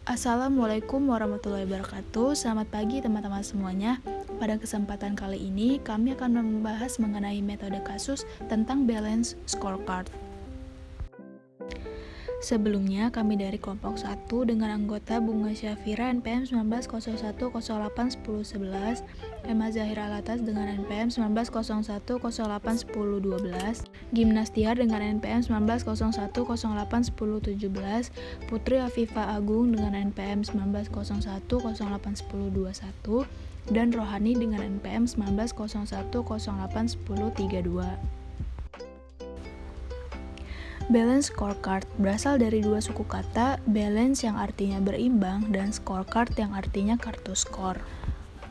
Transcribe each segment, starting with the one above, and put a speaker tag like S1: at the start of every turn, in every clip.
S1: Assalamualaikum warahmatullahi wabarakatuh. Selamat pagi teman-teman semuanya. Pada kesempatan kali ini, kami akan membahas mengenai metode kasus tentang balance scorecard. Sebelumnya, kami dari kelompok 1 dengan anggota Bunga Syafira NPM 1901081011, Emma Zahira Alatas dengan NPM 1901081012, Gimnastiar dengan NPM 1901081017, Putri Afifa Agung dengan NPM 1901081021, dan Rohani dengan NPM 1901081032. Balance scorecard berasal dari dua suku kata, balance yang artinya berimbang dan scorecard yang artinya kartu skor.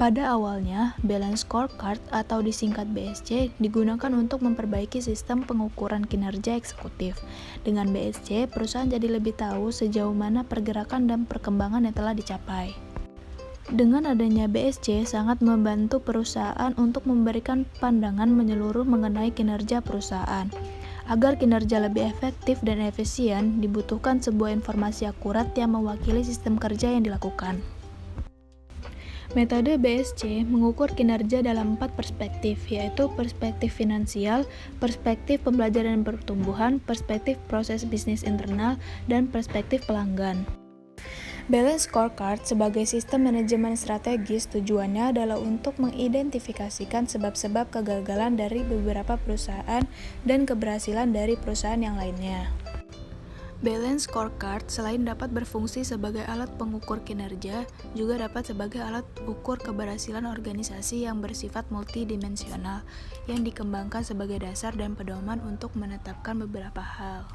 S1: Pada awalnya, balance scorecard atau disingkat BSC digunakan untuk memperbaiki sistem pengukuran kinerja eksekutif. Dengan BSC, perusahaan jadi lebih tahu sejauh mana pergerakan dan perkembangan yang telah dicapai. Dengan adanya BSC sangat membantu perusahaan untuk memberikan pandangan menyeluruh mengenai kinerja perusahaan. Agar kinerja lebih efektif dan efisien, dibutuhkan sebuah informasi akurat yang mewakili sistem kerja yang dilakukan. Metode BSC mengukur kinerja dalam 4 perspektif, yaitu perspektif finansial, perspektif pembelajaran dan pertumbuhan, perspektif proses bisnis internal, dan perspektif pelanggan. Balance scorecard sebagai sistem manajemen strategis tujuannya adalah untuk mengidentifikasikan sebab-sebab kegagalan dari beberapa perusahaan dan keberhasilan dari perusahaan yang lainnya. Balance scorecard selain dapat berfungsi sebagai alat pengukur kinerja, juga dapat sebagai alat ukur keberhasilan organisasi yang bersifat multidimensional, yang dikembangkan sebagai dasar dan pedoman untuk menetapkan beberapa hal.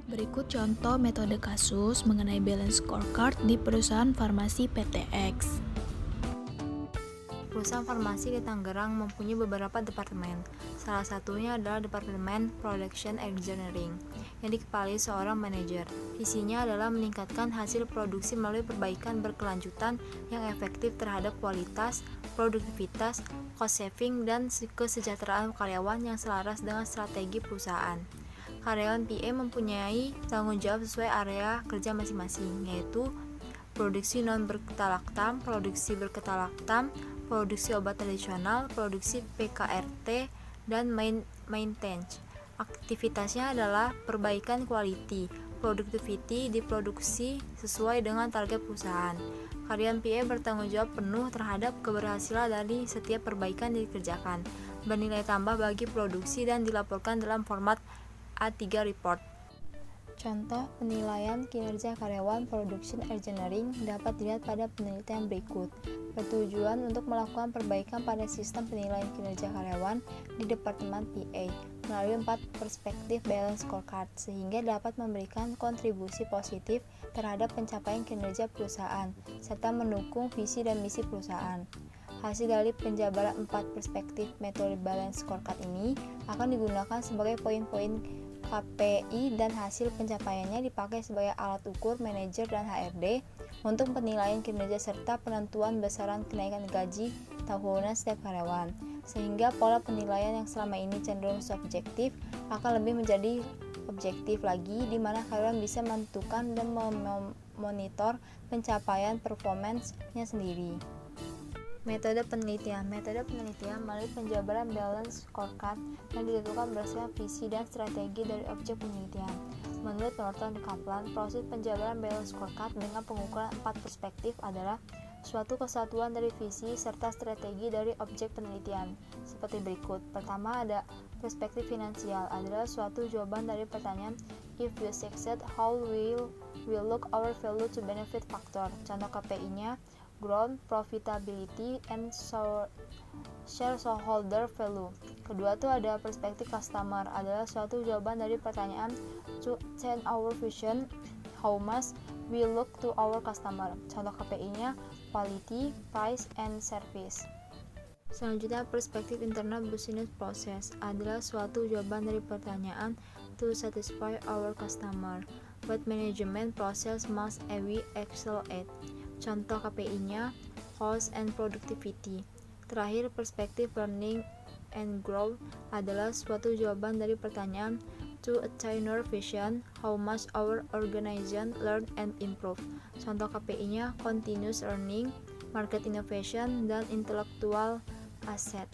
S1: Berikut contoh metode kasus mengenai balance scorecard di perusahaan farmasi PTX.
S2: Perusahaan farmasi di Tangerang mempunyai beberapa departemen. Salah satunya adalah Departemen Production Engineering, yang dikepalai seorang manajer. Visinya adalah meningkatkan hasil produksi melalui perbaikan berkelanjutan yang efektif terhadap kualitas, produktivitas, cost saving, dan kesejahteraan karyawan yang selaras dengan strategi perusahaan. Karyawan PA mempunyai tanggung jawab sesuai area kerja masing-masing, yaitu produksi non-berketalaktam, produksi berketalaktam, produksi obat tradisional, produksi PKRT, dan maintenance. Aktivitasnya adalah perbaikan quality, productivity di produksi sesuai dengan target perusahaan. Karyawan PA bertanggung jawab penuh terhadap keberhasilan dari setiap perbaikan yang dikerjakan, bernilai tambah bagi produksi dan dilaporkan dalam format A3 report. Contoh penilaian kinerja karyawan Production Engineering dapat dilihat pada penelitian berikut. Bertujuan untuk melakukan perbaikan pada sistem penilaian kinerja karyawan di Departemen PA melalui 4 perspektif balance scorecard, sehingga dapat memberikan kontribusi positif terhadap pencapaian kinerja perusahaan serta mendukung visi dan misi perusahaan. Hasil dari penjabaran 4 perspektif metode balance scorecard ini akan digunakan sebagai poin-poin KPI dan hasil pencapaiannya dipakai sebagai alat ukur manajer dan HRD untuk penilaian kinerja serta penentuan besaran kenaikan gaji tahunan setiap karyawan, sehingga pola penilaian yang selama ini cenderung subjektif akan lebih menjadi objektif lagi, di mana karyawan bisa menentukan dan memonitor pencapaian performance-nya sendiri. Metode penelitian melalui penjabaran balance scorecard yang ditentukan berdasarkan visi dan strategi dari objek penelitian. Menurut Norton Kaplan, proses penjabaran balance scorecard dengan pengukuran 4 perspektif adalah suatu kesatuan dari visi serta strategi dari objek penelitian, seperti berikut. Pertama, ada perspektif finansial, adalah suatu jawaban dari pertanyaan if we succeed, how will we look our value to benefit factor. Contoh KPI-nya growth, profitability, and shareholder value. Kedua tuh ada perspektif customer, adalah suatu jawaban dari pertanyaan to attain our vision, how much we look to our customer. Contoh KPI-nya quality, price, and service. Selanjutnya, perspektif internal business process, adalah suatu jawaban dari pertanyaan to satisfy our customer. What management process must we excel at? Contoh KPI-nya cost and productivity. Terakhir, perspektif learning and growth adalah suatu jawaban dari pertanyaan to attain our vision, how much our organization learn and improve. Contoh KPI-nya continuous learning, market innovation, dan intellectual asset.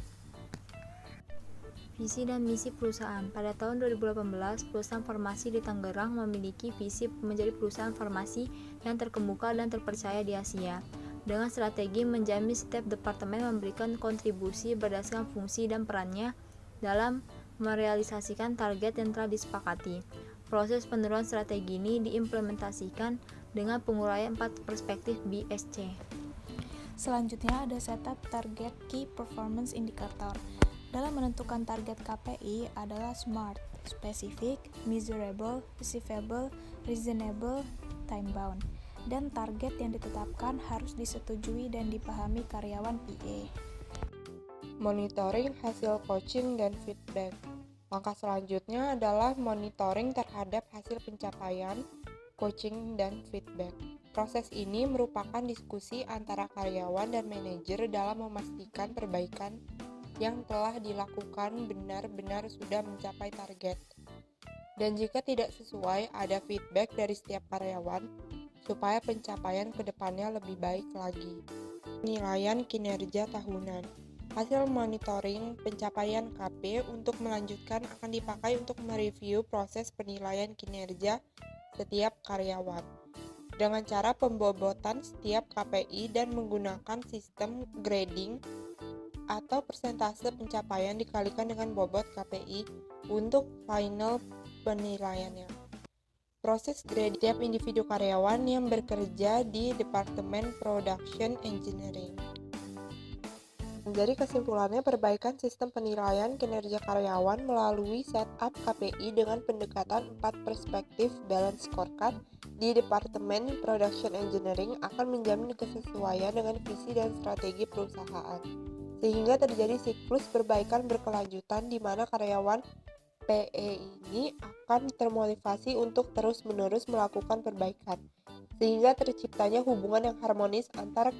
S2: Visi dan misi perusahaan. Pada tahun 2018, perusahaan farmasi di Tangerang memiliki visi menjadi perusahaan farmasi yang terkemuka dan terpercaya di Asia. Dengan strategi menjamin setiap departemen memberikan kontribusi berdasarkan fungsi dan perannya dalam merealisasikan target yang telah disepakati. Proses penurunan strategi ini diimplementasikan dengan penguraian 4 perspektif BSC.
S1: Selanjutnya ada setup target key performance indicator. Dalam menentukan target KPI adalah SMART, specific, measurable, achievable, reasonable, time bound. Dan target yang ditetapkan harus disetujui dan dipahami karyawan PA.
S3: Monitoring hasil coaching dan feedback. Langkah selanjutnya adalah monitoring terhadap hasil pencapaian, coaching, dan feedback. Proses ini merupakan diskusi antara karyawan dan manajer dalam memastikan perbaikan yang telah dilakukan benar-benar sudah mencapai target. Dan jika tidak sesuai, ada feedback dari setiap karyawan supaya pencapaian ke depannya lebih baik lagi. Penilaian kinerja tahunan. Hasil monitoring pencapaian KP untuk melanjutkan akan dipakai untuk mereview proses penilaian kinerja setiap karyawan dengan cara pembobotan setiap KPI dan menggunakan sistem grading atau persentase pencapaian dikalikan dengan bobot KPI untuk final penilaiannya. Proses grading setiap individu karyawan yang bekerja di Departemen Production Engineering. Jadi kesimpulannya, perbaikan sistem penilaian kinerja karyawan melalui setup KPI dengan pendekatan 4 perspektif balance scorecard di Departemen Production Engineering akan menjamin kesesuaian dengan visi dan strategi perusahaan, sehingga terjadi siklus perbaikan berkelanjutan di mana karyawan PE ini akan termotivasi untuk terus-menerus melakukan perbaikan, sehingga terciptanya hubungan yang harmonis antara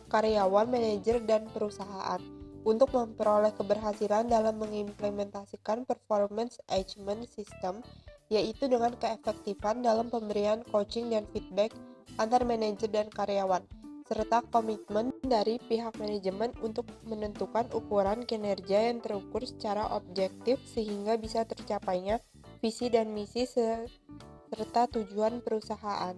S3: karyawan, manajer, dan perusahaan untuk memperoleh keberhasilan dalam mengimplementasikan performance management system, yaitu dengan keefektifan dalam pemberian coaching dan feedback antar manajer dan karyawan, serta komitmen dari pihak manajemen untuk menentukan ukuran kinerja yang terukur secara objektif sehingga bisa tercapainya visi dan misi serta tujuan perusahaan.